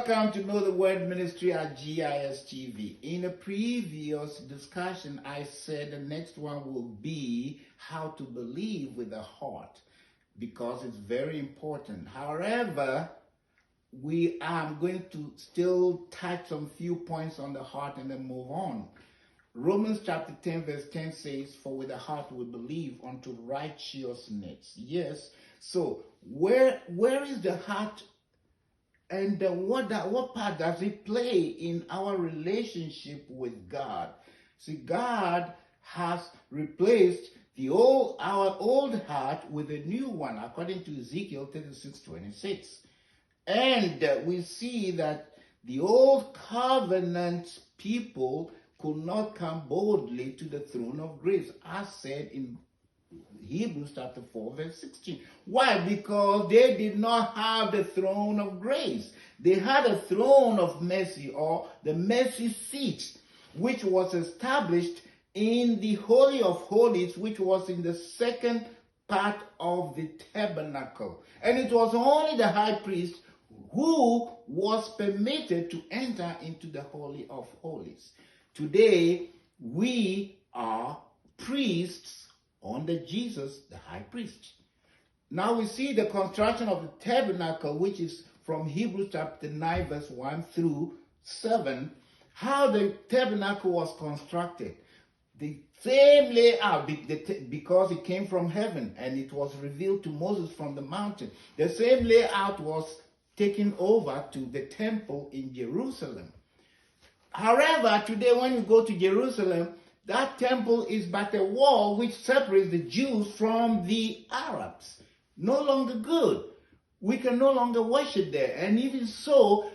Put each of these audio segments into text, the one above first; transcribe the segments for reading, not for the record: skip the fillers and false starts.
Welcome to Know the Word Ministry at GIS TV. In a previous discussion, I said the next one will be how to believe with the heart, because it's very important. However, we are going to still touch some few points on the heart and then move on. Romans chapter 10 verse 10 says, for with the heart we believe unto righteousness. Yes. So where is the heart, and what part does it play in our relationship with God? See, God has replaced our old heart with a new one, according to Ezekiel 36:26. And we see that the old covenant people could not come boldly to the throne of grace, as said in Hebrews chapter 4 verse 16. Why? Because they did not have the throne of grace. They had a throne of mercy, or the mercy seat, which was established in the Holy of Holies, which was in the second part of the tabernacle. And it was only the high priest who was permitted to enter into the Holy of Holies. Today, we are priests under Jesus, the high priest. Now we see the construction of the tabernacle, which is from Hebrews chapter 9, verse 1 through 7, how the tabernacle was constructed. The same layout, because it came from heaven and it was revealed to Moses from the mountain. The same layout was taken over to the temple in Jerusalem. However, today when you go to Jerusalem, that temple is but a wall which separates the Jews from the Arabs. No longer good. We can no longer worship there. And even so,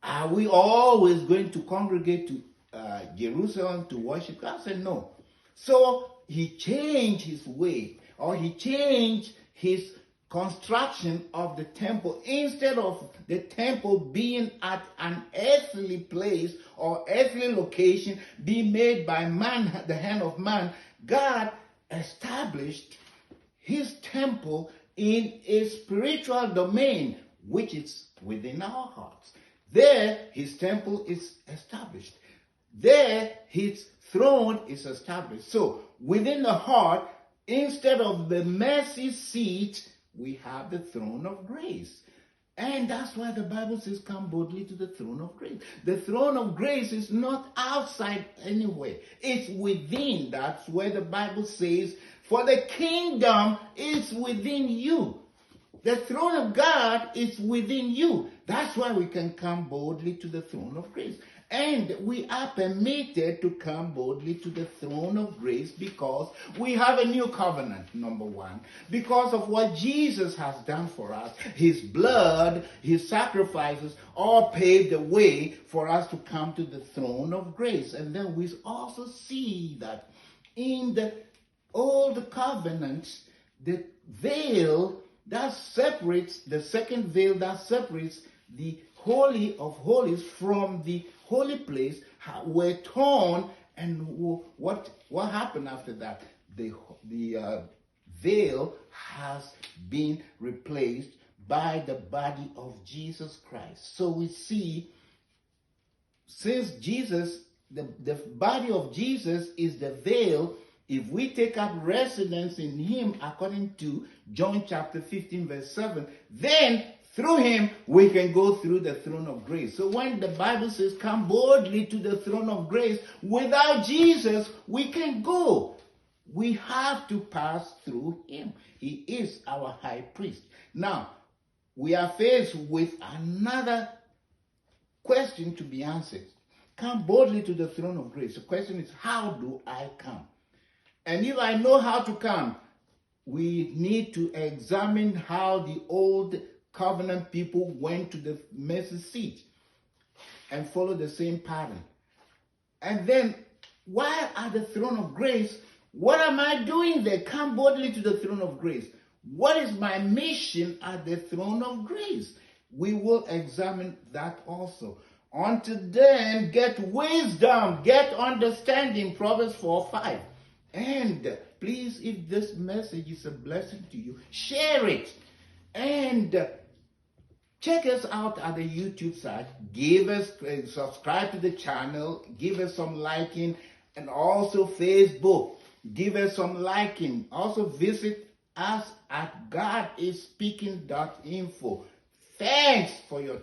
are we always going to congregate to Jerusalem to worship? God said no. So he changed his way, or he changed his construction of the temple. Instead of the temple being at an earthly place or earthly location being made by man, the hand of man, God established his temple in a spiritual domain, which is within our hearts. There his temple is established. There his throne is established. So within the heart, instead of the mercy seat, we have the throne of grace. And that's why the Bible says, come boldly to the throne of grace. The throne of grace is not outside anywhere. It's within. That's where the Bible says, for the kingdom is within you. The throne of God is within you. That's why we can come boldly to the throne of grace. And we are permitted to come boldly to the throne of grace because we have a new covenant, number one. Because of what Jesus has done for us, his blood, his sacrifices, all paved the way for us to come to the throne of grace. And then we also see that in the old covenant, the veil that separates, the second veil that separates the Holy of Holies from the holy place were torn, and what happened after that? The veil has been replaced by the body of Jesus Christ. So we see, since Jesus, the body of Jesus is the veil, if we take up residence in him, according to John chapter 15 verse 7, then through him, we can go through the throne of grace. So when the Bible says, come boldly to the throne of grace, without Jesus, we can go. We have to pass through him. He is our high priest. Now, we are faced with another question to be answered. Come boldly to the throne of grace. The question is, how do I come? And if I know how to come, we need to examine how the old covenant people went to the mercy seat and follow the same pattern. And then, while at the throne of grace, what am I doing there? Come boldly to the throne of grace. What is my mission at the throne of grace? We will examine that also. Until then, get wisdom, get understanding, Proverbs 4:5. And please, if this message is a blessing to you, share it. And Check us out at the YouTube site. Give us, subscribe to the channel. Give us some liking. And also Facebook. Give us some liking. Also visit us at godisspeaking.info. Thanks for your